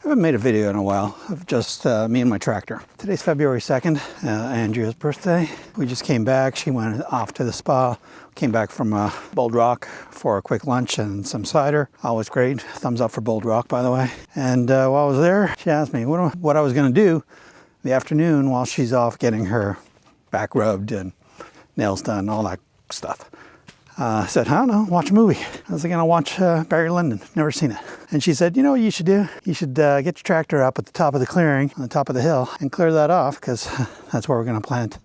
haven't made a video in a while of just me and my tractor. Today's February 2nd, Andrea's birthday. We just came back. She went off to the spa. Came back from Bold Rock for a quick lunch and some cider. Always great. Thumbs up for Bold Rock, by the way. And while I was there, she asked me what I was going to do in the afternoon while she's off getting her back rubbed and nails done, all that stuff. I said, I don't know, watch a movie. I was going to watch Barry Lyndon, never seen it. And she said, you know what you should do? You should get your tractor up at the top of the clearing, on the top of the hill, and clear that off, because that's where we're going to plant a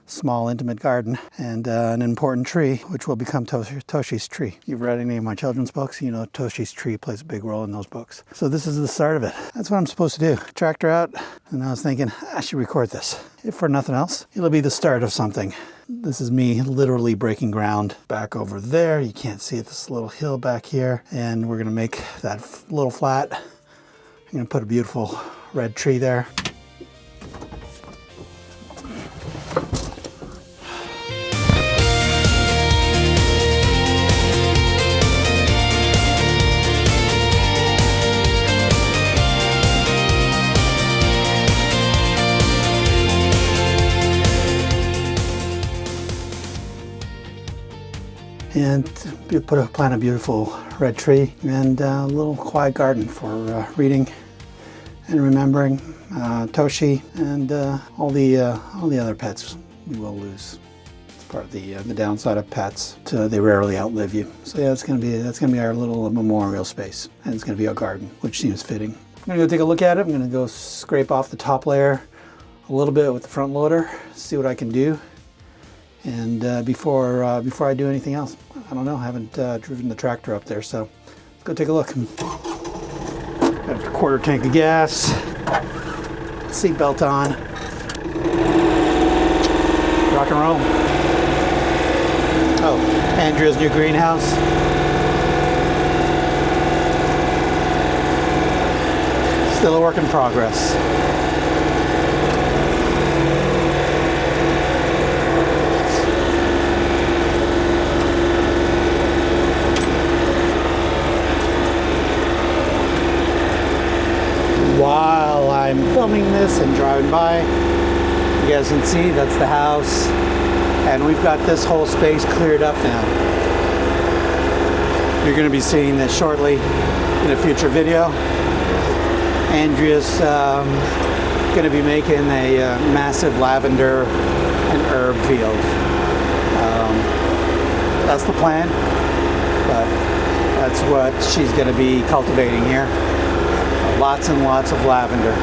small, intimate garden and an important tree, which will become Toshi's tree. You've read any of my children's books, you know Toshi's tree plays a big role in those books. So this is the start of it. That's what I'm supposed to do. Tractor out, and I was thinking, I should record this. If for nothing else, it'll be the start of something. This is me literally breaking ground back over there. You can't see it, this little hill back here. And we're gonna make that little flat. I'm gonna put a beautiful red tree there. And plant a beautiful red tree and a little quiet garden for reading and remembering Toshi and all the other pets we will lose. It's part of the downside of pets. They rarely outlive you. So yeah, that's gonna be our little memorial space, and it's gonna be a garden, which seems fitting. I'm gonna go take a look at it. I'm gonna go scrape off the top layer a little bit with the front loader, see what I can do. And before I do anything else, I don't know, I haven't driven the tractor up there, so let's go take a look. Got a quarter tank of gas, seatbelt on, rock and roll. Oh, Andrea's new greenhouse. Still a work in progress. While I'm filming this and driving by, you guys can see that's the house, and we've got this whole space cleared up now. You're going to be seeing this shortly in a future video. Andrea's going to be making a massive lavender and herb field. That's the plan, but that's what she's going to be cultivating here. Lots and lots of lavender.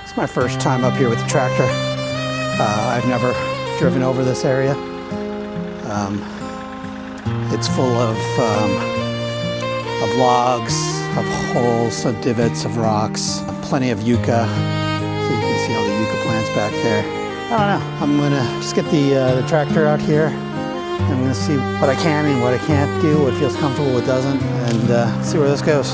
It's my first time up here with the tractor. I've never driven over this area. It's full of logs, of holes, of divots, of rocks, plenty of yucca. So you can see all the yucca plants back there. I don't know, I'm gonna just get the tractor out here. And I'm gonna see what I can and what I can't do, what feels comfortable, what doesn't, and see where this goes.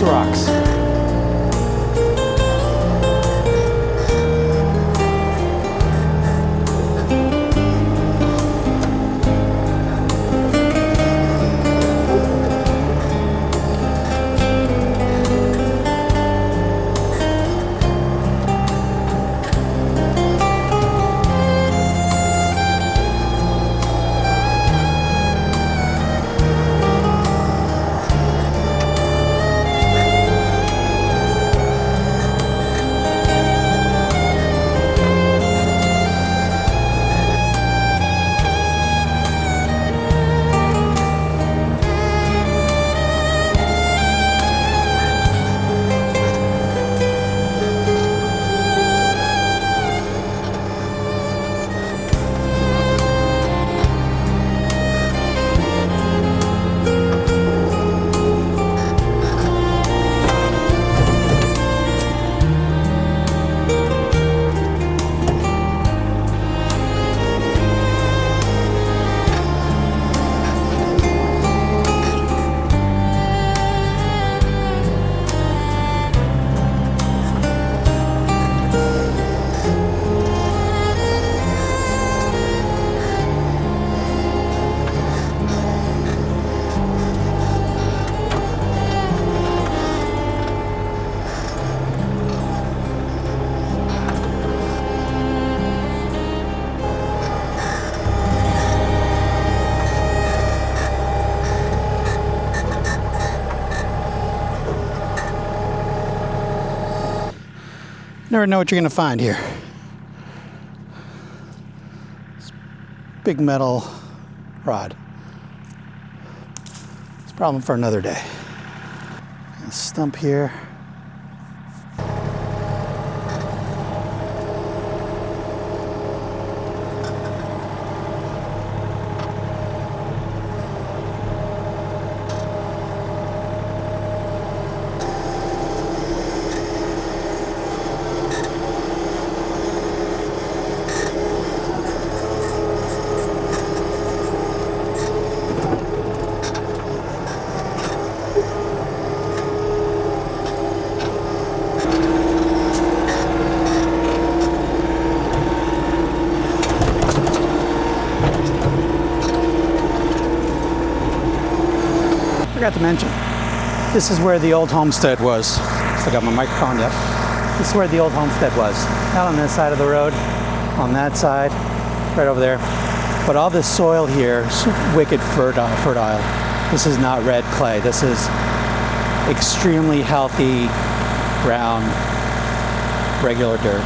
rocks. Never know what you're gonna find here. This big metal rod. It's a problem for another day. A stump here. Forgot to mention, this is where the old homestead was. Still got my microphone yet. This is where the old homestead was. Not on this side of the road, on that side, right over there. But all this soil here is wicked fertile. This is not red clay. This is extremely healthy, brown, regular dirt.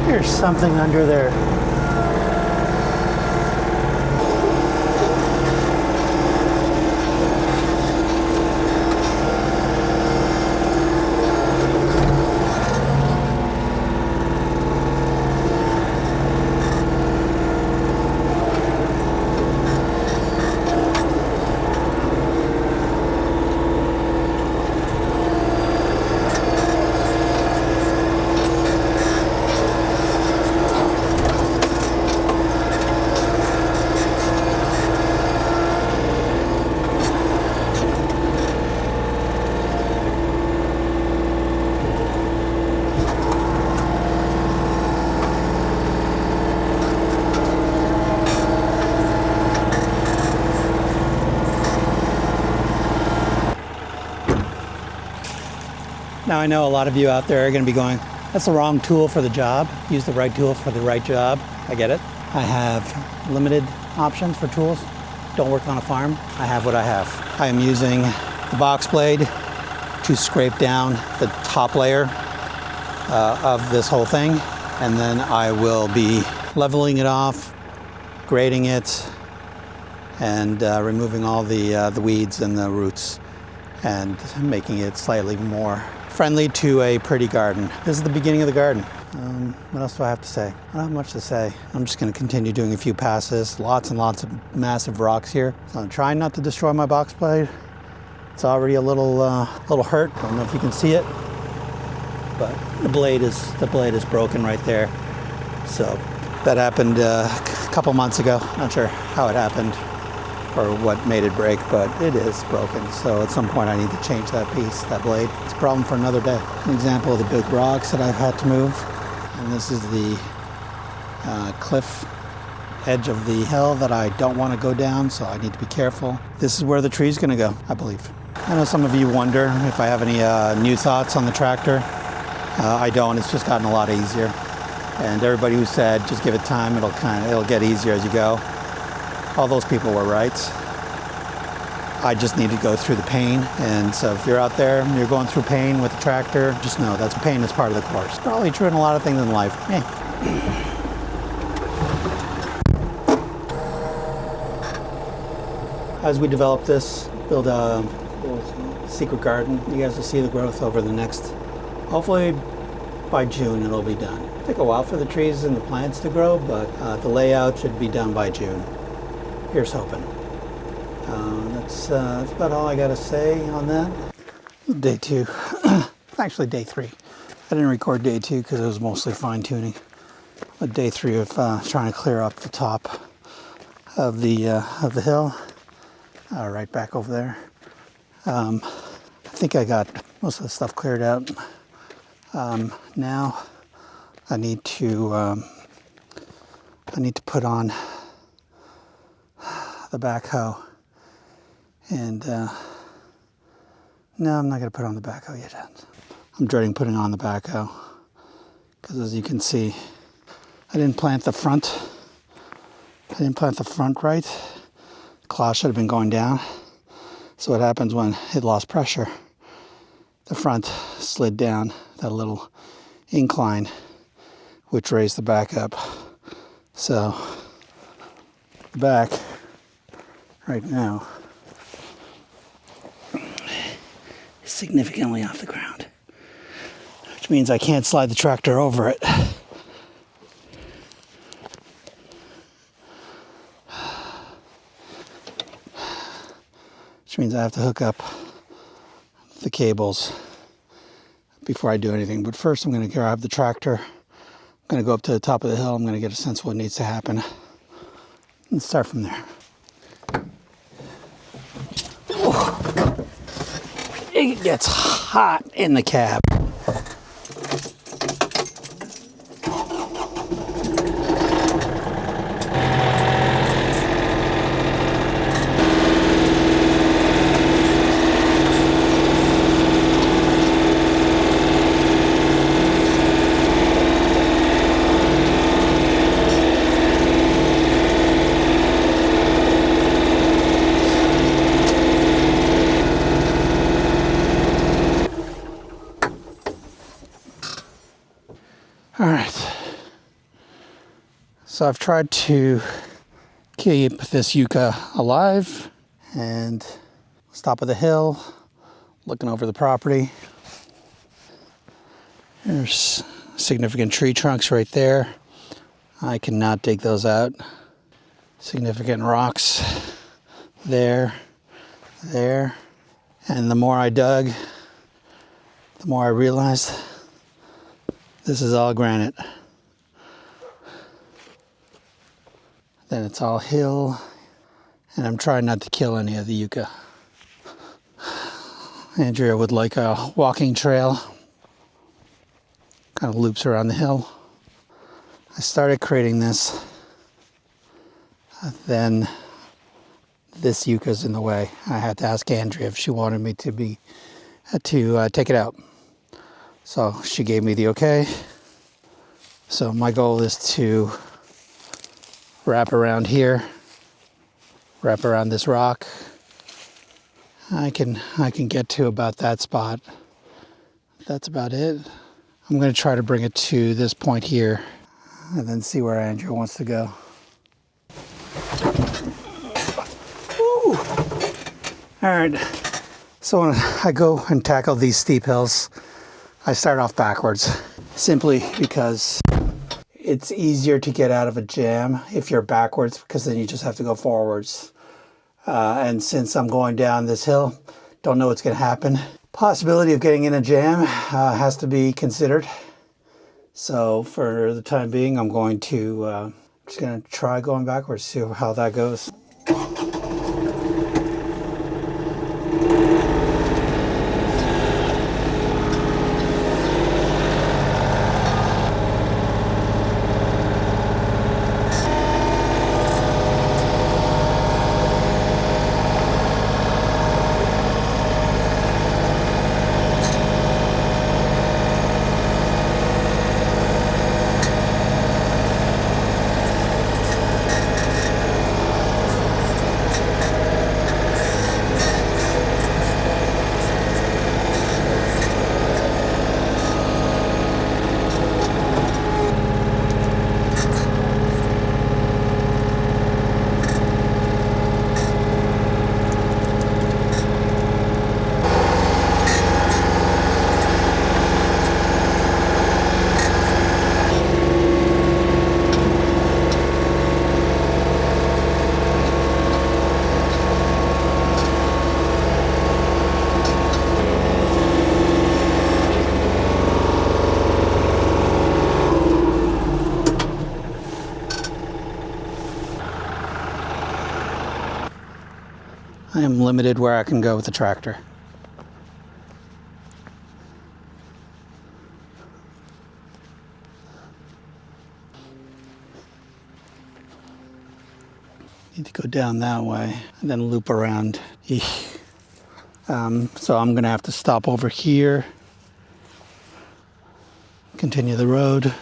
There's something under there. Now I know a lot of you out there are going to be going, that's the wrong tool for the job. Use the right tool for the right job. I get it. I have limited options for tools. Don't work on a farm. I have what I have. I am using the box blade to scrape down the top layer of this whole thing. And then I will be leveling it off, grading it, and removing all the weeds and the roots and making it slightly more friendly to a pretty garden. This is the beginning of the garden. What else do I have to say? I don't have much to say. I'm just going to continue doing a few passes. Lots and lots of massive rocks here. So I'm trying not to destroy my box blade. It's already a little hurt. I don't know if you can see it, but the blade is broken right there. So that happened a couple months ago. Not sure how it happened or what made it break, but it is broken. So at some point I need to change that piece, that blade. It's a problem for another day. An example of the big rocks that I've had to move. And this is the cliff edge of the hill that I don't want to go down, so I need to be careful. This is where the tree's going to go, I believe. I know some of you wonder if I have any new thoughts on the tractor. I don't. It's just gotten a lot easier. And everybody who said just give it time, it'll get easier as you go. All those people were right. I just need to go through the pain. And so if you're out there and you're going through pain with the tractor, just know that's pain is part of the course. Probably true in a lot of things in life. Hey. As we develop this, build a little secret garden, you guys will see the growth over the next, hopefully by June it'll be done. It'll take a while for the trees and the plants to grow, but the layout should be done by June. Here's hoping. That's about all I got to say on that. Day 2, actually day 3. I didn't record day 2 because it was mostly fine tuning. But day 3 of trying to clear up the top of the hill. Right back over there. I think I got most of the stuff cleared out. Now I need to put on the backhoe, and no, I'm not going to put on the backhoe yet. I'm dreading putting on the backhoe because, as you can see, I didn't plant the front. Right. The claw should have been going down. So what happens when it lost pressure? The front slid down that little incline, which raised the back up. So the back right now is significantly off the ground, which means I can't slide the tractor over it. Which means I have to hook up the cables before I do anything. But first I'm going to grab the tractor. I'm going to go up to the top of the hill. I'm going to get a sense of what needs to happen. Let's start from there. It gets hot in the cab. All right, so I've tried to keep this yucca alive, and top of the hill, looking over the property. There's significant tree trunks right there. I cannot dig those out. Significant rocks there, there. And the more I dug, the more I realized this is all granite. Then it's all hill, and I'm trying not to kill any of the yucca. Andrea would like a walking trail, kind of loops around the hill. I started creating this, then this yucca's in the way. I had to ask Andrea if she wanted me to take it out. So she gave me the okay. So my goal is to wrap around here, wrap around this rock. I can get to about that spot. That's about it. I'm going to try to bring it to this point here and then see where Andrea wants to go. Woo. All right, so when I go and tackle these steep hills, I start off backwards, simply because it's easier to get out of a jam if you're backwards, because then you just have to go forwards. And since I'm going down this hill, don't know what's going to happen. Possibility of getting in a jam has to be considered. So for the time being, I'm going to Just gonna try going backwards, see how that goes. I am limited where I can go with the tractor. Need to go down that way and then loop around. So I'm gonna have to stop over here, continue the road,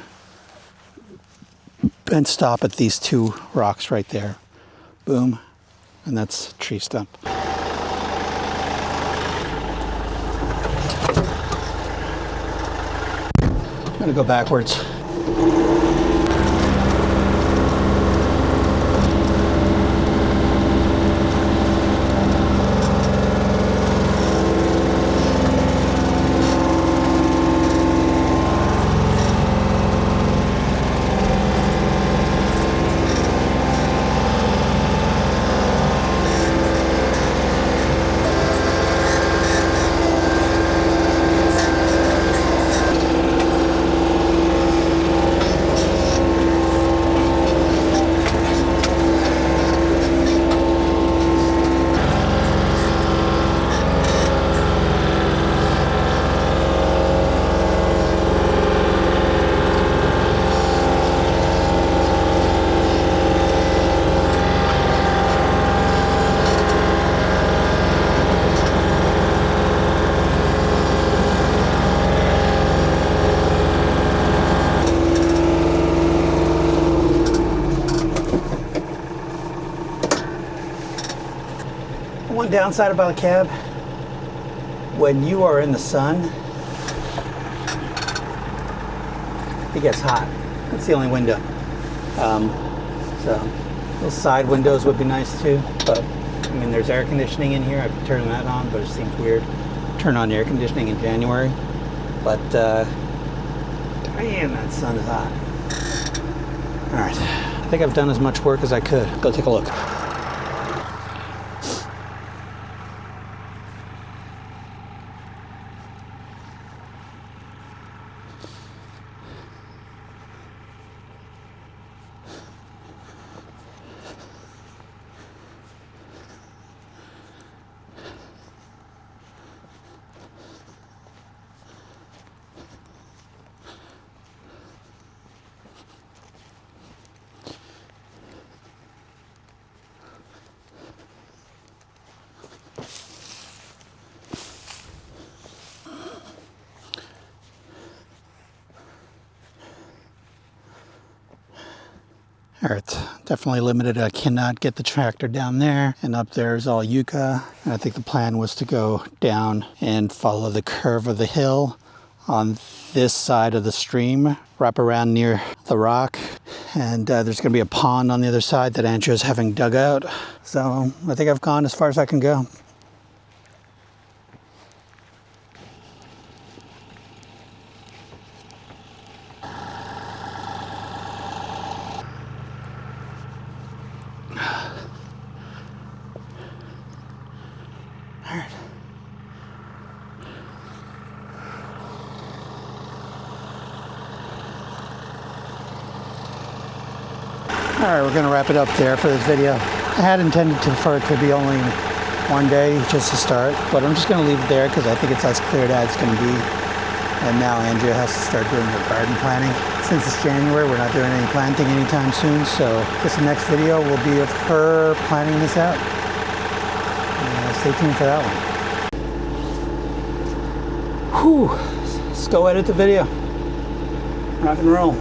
and stop at these two rocks right there. Boom. And that's a tree stump. I'm gonna go backwards. One downside about a cab, when you are in the sun, it gets hot. That's the only window. So those side windows would be nice too, but I mean there's air conditioning in here. I could turn that on, but it seems weird. Turn on air conditioning in January, but man, that sun is hot. All right, I think I've done as much work as I could. Go take a look. All right, definitely limited. I cannot get the tractor down there, and up there is all yucca. And I think the plan was to go down and follow the curve of the hill on this side of the stream, wrap around near the rock, and there's gonna be a pond on the other side that Andrea's having dug out. So I think I've gone as far as I can go. All right, we're gonna wrap it up there for this video. I had intended for it to be only one day just to start, but I'm just gonna leave it there because I think it's as cleared as it's gonna be. And now Andrea has to start doing her garden planting. Since it's January, we're not doing any planting anytime soon, so I guess the next video will be of her planting this out. Stay tuned for that one. Whew, let's go edit the video. Rock and roll.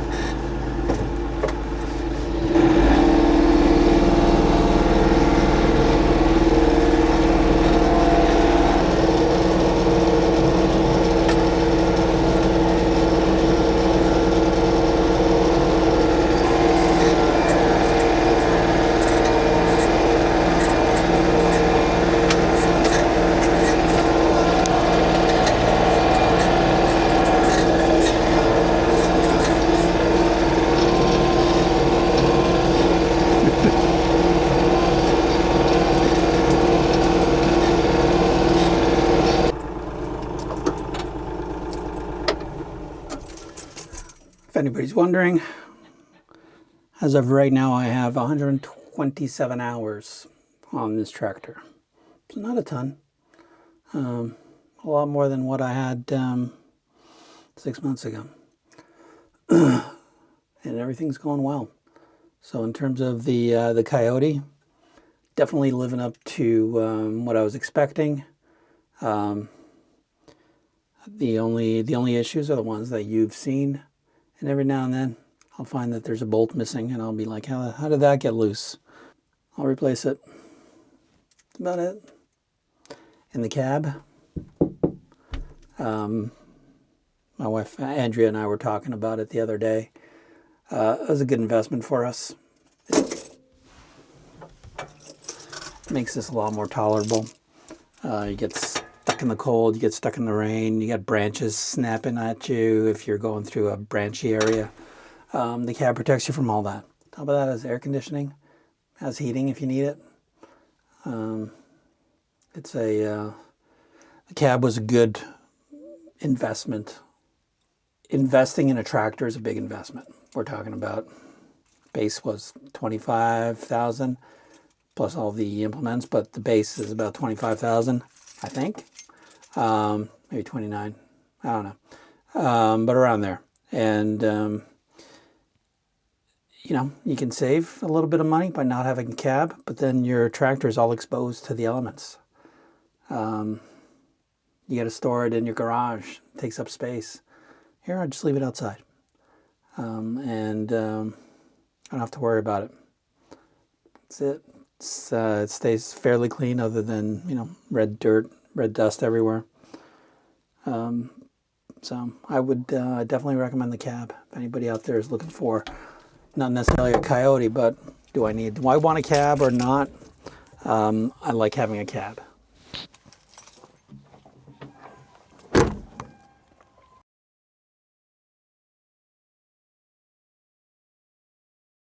If anybody's wondering, as of right now, I have 127 hours on this tractor. So not a ton. A lot more than what I had 6 months ago. And everything's going well. So in terms of the Kioti, definitely living up to what I was expecting. The only issues are the ones that you've seen. And every now and then, I'll find that there's a bolt missing, and I'll be like, how did that get loose? I'll replace it. That's about it. In the cab, my wife, Andrea, and I were talking about it the other day. It was a good investment for us. It makes this a lot more tolerable. You get stuck in the cold, you get stuck in the rain, you got branches snapping at you if you're going through a branchy area. The cab protects you from all that. Top of that is air conditioning, has heating if you need it. The cab was a good investment. Investing in a tractor is a big investment. We're talking about base was $25,000 plus all the implements, but the base is about $25,000, I think. Maybe 29, I don't know, but around there. And, you know, you can save a little bit of money by not having a cab, but then your tractor is all exposed to the elements. You got to store it in your garage. It takes up space. Here, I just leave it outside. I don't have to worry about it. That's it. It stays fairly clean other than, you know, red dirt, red dust everywhere. So I would definitely recommend the cab. If anybody out there is looking for, not necessarily a Kioti, but do I want a cab or not? I like having a cab.